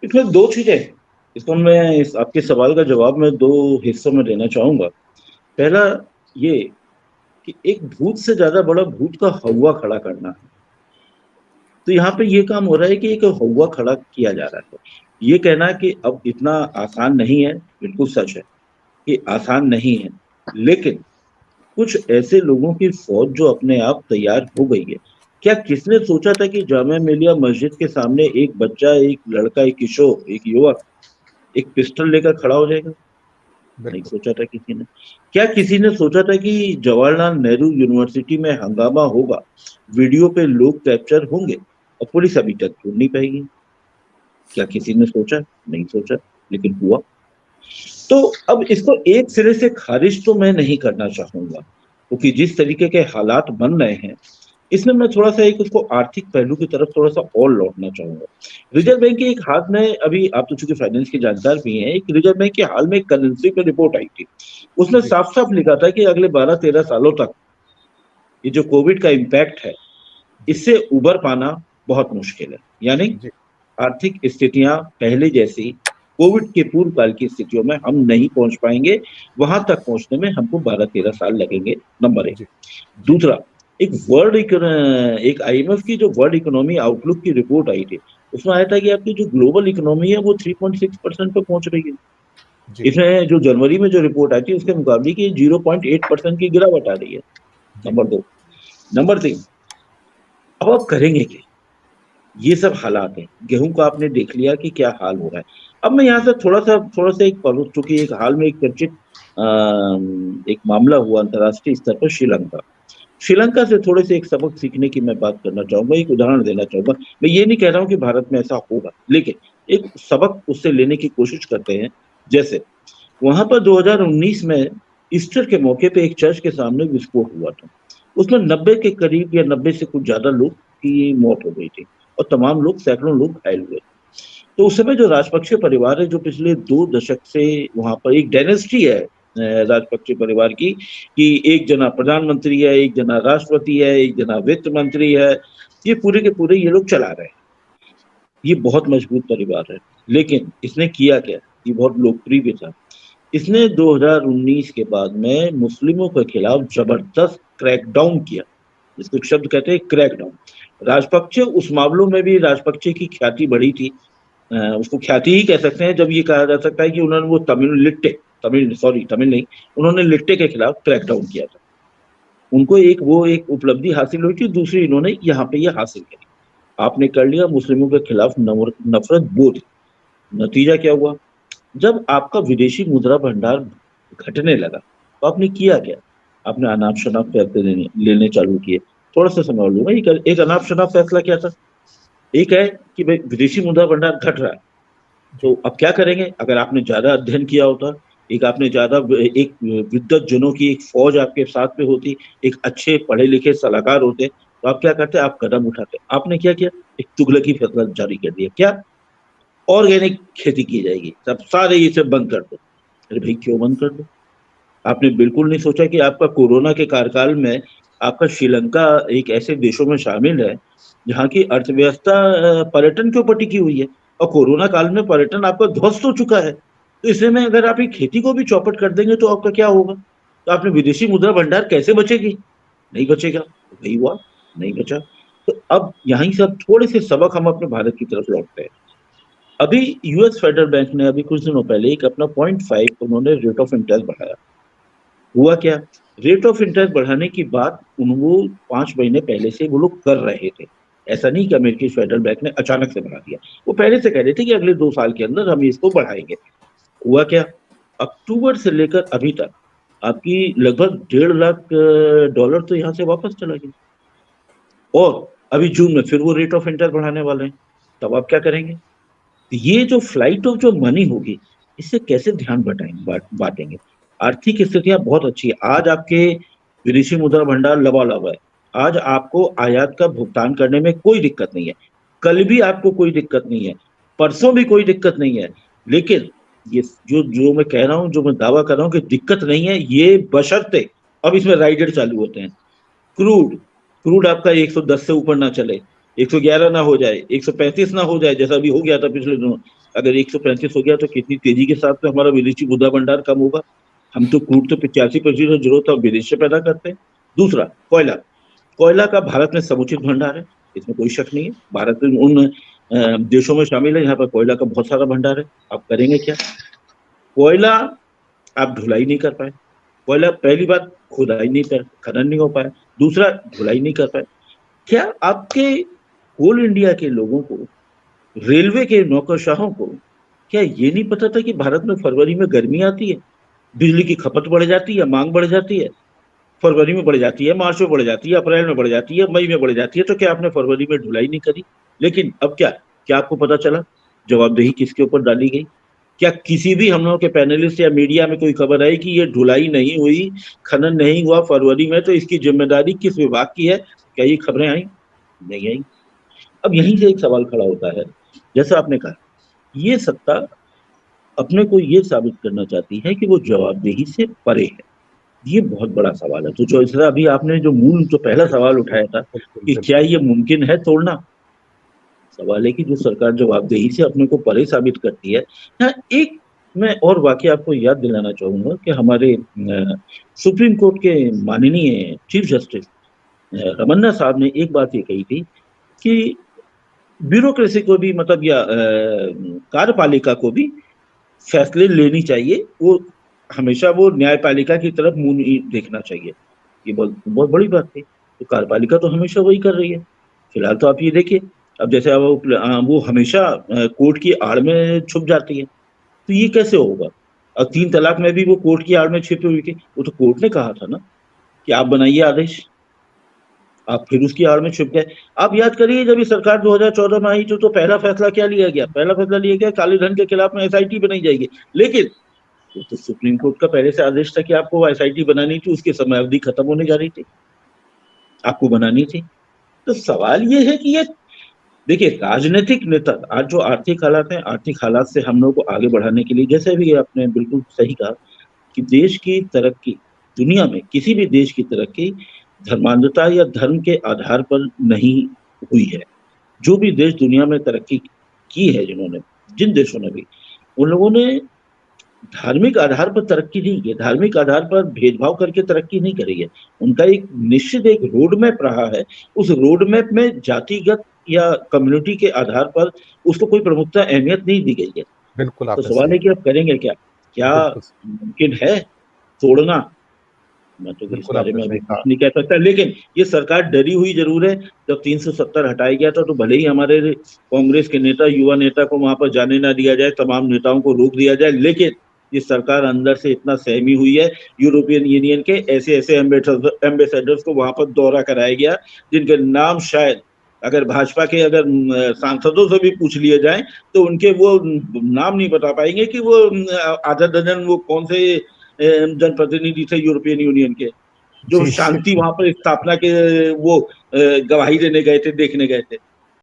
इसमें दो चीजें, इसको मैं इस आपके सवाल का जवाब मैं दो हिस्सों में देना चाहूंगा। पहला ये कि एक भूत से ज्यादा बड़ा भूत का हौवा खड़ा करना है। तो यहाँ पे ये काम हो रहा है कि एक हौवा खड़ा किया जा रहा है। ये कहना कि अब इतना आसान नहीं है, बिल्कुल सच है कि आसान नहीं है। लेकिन कुछ ऐसे लोगों की फौज जो अपने आप तैयार हो गई है। क्या किसने सोचा था कि जामिया मिलिया मस्जिद के सामने एक बच्चा, एक लड़का, एक किशोर, एक युवक एक पिस्टल लेकर खड़ा हो जाएगा? नहीं बिल्कुल। सोचा था किसी ने। क्या किसी ने सोचा था कि जवाहरलाल नेहरू यूनिवर्सिटी में हंगामा होगा, वीडियो पे लोग कैप्चर होंगे और पुलिस अभी तक ढूंढ नहीं पाएगी? क्या किसी ने सोचा? नहीं सोचा, लेकिन हुआ। तो अब इसको एक सिरे से खारिज तो मैं नहीं करना चाहूंगा, क्योंकि जिस तरीके के हालात बन रहे हैं, इसमें मैं थोड़ा सा एक उसको आर्थिक पहलू की तरफ थोड़ा सा और लौटना चाहूंगा। जी। रिजर्व बैंक के एक हाथ में, अभी आप तो चूंकि फाइनेंस के जानकार भी हैं, एक रिजर्व बैंक के हाल में एक करेंसी पे रिपोर्ट आई थी। उसमें जी। साफ साफ लिखा था कि अगले 12-13 सालों तक ये जो कोविड का इम्पैक्ट है, जी। इससे उबर पाना बहुत मुश्किल है। यानी जी। आर्थिक स्थितियां पहले जैसी कोविड के पूर्व काल की स्थितियों में हम नहीं पहुंच पाएंगे। वहां तक पहुंचने में हमको 12-13 साल लगेंगे, नंबर एक। जी। जी। दूसरा, एक आईएमएफ की जो वर्ल्ड इकोनॉमी आउटलुक की रिपोर्ट आई थी, उसमें आया था कि आपकी जो ग्लोबल इकोनॉमी है वो 3.6% पे पहुंच रही है। जी। इसमें जो जनवरी में जो रिपोर्ट आई थी उसके मुकाबले की 0.8% की गिरावट आ रही है। जी। नंबर दो। नंबर तीन, अब आप करेंगे क्या? ये सब हालात हैं। गेहूं का आपने देख लिया कि क्या हाल हो रहा है। अब मैं यहाँ से थोड़ा सा एक पढ़ूं, चूंकि एक हाल में एक चर्चित एक मामला हुआ अंतर्राष्ट्रीय स्तर पर, श्रीलंका। श्रीलंका से थोड़े से एक सबक सीखने की मैं बात करना चाहूंगा, एक उदाहरण देना चाहूंगा। मैं ये नहीं कह रहा हूं कि भारत में ऐसा होगा, लेकिन एक सबक उससे लेने की कोशिश करते हैं। जैसे वहां पर 2019 में ईस्टर के मौके पे एक चर्च के सामने विस्फोट हुआ था। उसमें 90 के करीब या 90 से कुछ ज्यादा लोग की मौत हो गई थी और तमाम लोग, सैकड़ों लोग घायल हुए। तो उस समय जो राजपक्षे परिवार है, जो पिछले 2 दशक से वहां पर एक डायनेस्टी है राजपक्षे परिवार की, कि एक जना प्रधानमंत्री है, एक जना राष्ट्रपति है, एक जना वित्त मंत्री है, ये पूरे के पूरे ये लोग चला रहे हैं। ये बहुत मजबूत परिवार है। लेकिन इसने किया क्या? ये बहुत लोकप्रिय भी था। इसने 2019 के बाद में मुस्लिमों के खिलाफ जबरदस्त क्रैकडाउन किया। इसको शब्द कहते हैं क्रैकडाउन। राजपक्षे उस मामलों में भी राजपक्षे की ख्याति बढ़ी थी। उसको ख्याति ही कह सकते हैं जब ये कहा जा सकता है कि उन्होंने वो तमिल नहीं, उन्होंने लिट्टे के खिलाफ क्रैकडाउन किया था। उनको एक उपलब्धि हासिल हुई थी, दूसरी इन्होंने यहाँ पे ये हासिल करी। आपने कर लिया मुस्लिमों के खिलाफ नफरत बोध। नतीजा क्या हुआ? जब आपका विदेशी मुद्रा भंडार घटने लगा, तो आपने किया क्या? आपने अनाप शनाप फैसले लेने लेने चालू किए। थोड़ा सा समय और लूंगा। एक अनाप शनाप फैसला क्या था? एक है कि भाई विदेशी मुद्रा भंडार घट रहा है, जी। तो अब क्या करेंगे? अगर आपने ज्यादा अध्ययन किया होता, एक आपने ज्यादा एक विद्वत जनों की एक फौज आपके साथ में होती, एक अच्छे पढ़े लिखे सलाहकार होते, तो आप क्या करते? आप कदम उठाते। आपने क्या किया? एक तुगलकी फैसला जारी कर दिया। क्या? ऑर्गेनिक खेती की जाएगी, सब सारे इसे बंद कर दो। अरे भाई, क्यों बंद कर दो? आपने बिल्कुल नहीं सोचा कि आपका कोरोना के कार्यकाल में आपका श्रीलंका एक ऐसे देशों में शामिल है जहाँ की अर्थव्यवस्था पर्यटन के ऊपर टिकी हुई है, और कोरोना काल में पर्यटन आपका ध्वस्त हो चुका है। तो इसमें में अगर आप एक खेती को भी चौपट कर देंगे तो आपका क्या होगा? तो आपने विदेशी मुद्रा भंडार कैसे बचेगी? नहीं बचेगा। तो वही हुआ, नहीं बचा। तो अब यहीं से अब थोड़े से सबक हम अपने भारत की तरफ लौटते हैं। अभी यूएस फेडरल बैंक ने अभी कुछ दिनों पहले एक अपना 0.5 उन्होंने रेट ऑफ इंटरेस्ट बढ़ाया। हुआ क्या? रेट ऑफ इंटरेस्ट बढ़ाने की बात उनको 5 महीने पहले से वो लोग कर रहे थे। ऐसा नहीं कि अमेरिकी फेडरल बैंक ने अचानक से बढ़ा दिया। वो पहले से कह रहे थे कि अगले 2 साल के अंदर हम इसको बढ़ाएंगे। हुआ क्या? अक्टूबर से लेकर अभी तक आपकी लगभग 1.5 लाख डॉलर तो यहाँ से वापस चला गया। और अभी जून में फिर वो रेट ऑफ इंटरेस्ट बढ़ाने वाले हैं। तब आप क्या करेंगे? तो ये जो फ्लाइट ऑफ जो मनी होगी, इससे कैसे ध्यान बांटेंगे? आर्थिक स्थितियां बहुत अच्छी है आज आपके, विदेशी मुद्रा भंडार लबालब है। आज आपको आयात का भुगतान करने में कोई दिक्कत नहीं है। कल भी आपको कोई दिक्कत नहीं है, परसों भी कोई दिक्कत नहीं है। लेकिन ये जो जो मैं कह रहा हूं, जो मैं दावा कर रहा हूं कि दिक्कत नहीं है, ये बशर्ते अब इसमें राइडर चालू होते हैं। क्रूड क्रूड आपका 110 से ऊपर ना चले, 111 ना हो जाए, 135 ना हो जाए, जैसा अभी हो गया था पिछले दिनों। अगर 135 हो गया तो कितनी तेजी के साथ में हमारा विदेशी मुद्रा भंडार कम होगा। हम तो क्रूड तो 85% जरूरत है विदेश से पैदा करते हैं। दूसरा, कोयला। कोयला का भारत में समुचित भंडार है, इसमें कोई शक नहीं है। भारत में उन देशों में शामिल है जहाँ पर कोयला का बहुत सारा भंडार है। आप करेंगे क्या? कोयला आप ढुलाई नहीं कर पाए। कोयला पहली बात खुदाई नहीं कर, खनन नहीं हो पाया। दूसरा, ढुलाई नहीं कर पाए। क्या आपके कोल इंडिया के लोगों को, रेलवे के नौकरशाहों को, क्या ये नहीं पता था कि भारत में फरवरी में गर्मी आती है, बिजली की खपत बढ़ जाती है, मांग बढ़ जाती है। फरवरी में बढ़ जाती है, मार्च में बढ़ जाती है, अप्रैल में बढ़ जाती है, मई में बढ़ जाती है। तो क्या आपने फरवरी में ढुलाई नहीं करी? लेकिन अब क्या क्या आपको पता चला जवाबदेही किसके ऊपर डाली गई? क्या किसी भी हम लोगों के पैनलिस्ट या मीडिया में कोई खबर आई कि ये ढुलाई नहीं हुई, खनन नहीं हुआ फरवरी में, तो इसकी जिम्मेदारी किस विभाग की है? क्या ये खबरें आई? नहीं आई। अब यहीं से एक सवाल खड़ा होता है, जैसा आपने कहा, ये सत्ता अपने को ये साबित करना चाहती है कि वो जवाबदेही से परे है। ये बहुत बड़ा सवाल है। तो जो इसरा अभी आपने जो पहला सवाल उठाया था बिल्कुल कि क्या बिल्कुल। ये मुमकिन है तोड़ना, सवाल है कि जो सरकार जवाबदेही से अपने को परे साबित करती है। हाँ, एक मैं और वाकया आपको याद दिलाना चाहूंगा कि हमारे सुप्रीम कोर्ट के माननीय चीफ जस्टिस रमन्ना साहब ने एक बात ये कही थी कि ब्यूरोक्रेसी को भी, मतलब या कार्यपालिका को भी फैसले लेनी चाहिए। वो हमेशा वो न्यायपालिका की तरफ मुंह नहीं देखना चाहिए। ये बहुत बहुत बड़ी बात थी। तो कार्यपालिका तो हमेशा वही कर रही है। फिलहाल तो आप ये देखिए, अब जैसे अब वो हमेशा कोर्ट की आड़ में छुप जाती है। तो ये कैसे होगा? और 3 तलाक में भी वो कोर्ट की आड़ में छिपी हुई थी। वो तो कोर्ट ने कहा था ना कि आप बनाइए आदेश, आप फिर उसकी आड़ में छुप गए। आप याद करिए, जब ये सरकार 2014 में आई तो पहला फैसला क्या लिया गया? पहला फैसला लिया गया काले धन के खिलाफ में एसआईटी बनाई जाएगी। लेकिन वो तो सुप्रीम कोर्ट का पहले से आदेश था कि आपको एसआईटी बनानी थी, उसकी समय अवधि खत्म होने जा रही थी, आपको बनानी थी। तो सवाल ये है कि ये देखिए, राजनीतिक नेता आज जो आर्थिक हालात हैं, आर्थिक हालात से हम लोग को आगे बढ़ाने के लिए, जैसे भी आपने बिल्कुल सही कहा कि देश की तरक्की, दुनिया में किसी भी देश की तरक्की धर्मांधता या धर्म के आधार पर नहीं हुई है। जो भी देश दुनिया में तरक्की की है, जिन्होंने, जिन देशों ने भी, उन लोगों ने धार्मिक आधार पर तरक्की नहीं की है, धार्मिक आधार पर भेदभाव करके तरक्की नहीं करी है। उनका एक निश्चित एक रोड मैप रहा है। उस रोड मैप में जातिगत या कम्युनिटी के आधार पर उसको कोई प्रमुखता, अहमियत नहीं दी गई है। बिल्कुल तो आपने सवाल सही है कि कहा। आप करेंगे क्या? क्या बिल्कुल। मुमकिन है तोड़ना? मैं तो इस बिल्कुल बारे आपने में सही अभी कुछ कहा। नहीं कह सकता, लेकिन ये सरकार डरी हुई जरूर है। जब 370 हटाया गया था तो भले ही हमारे कांग्रेस के नेता, युवा नेता को वहां पर जाने ना दिया जाए, तमाम नेताओं को रोक दिया जाए, लेकिन ये सरकार अंदर से इतना सहमी हुई है। यूरोपियन यूनियन के ऐसे ऐसे एम्बेसडर्स को वहां पर दौरा कराया गया, जिनके नाम शायद अगर भाजपा के अगर सांसदों से भी पूछ लिए जाए तो उनके वो नाम नहीं बता पाएंगे कि वो आधा दर्जन वो कौन से जनप्रतिनिधि थे यूरोपियन यूनियन के, जो जी। शांति वहां पर स्थापना के वो गवाही देने गए थे, देखने गए थे।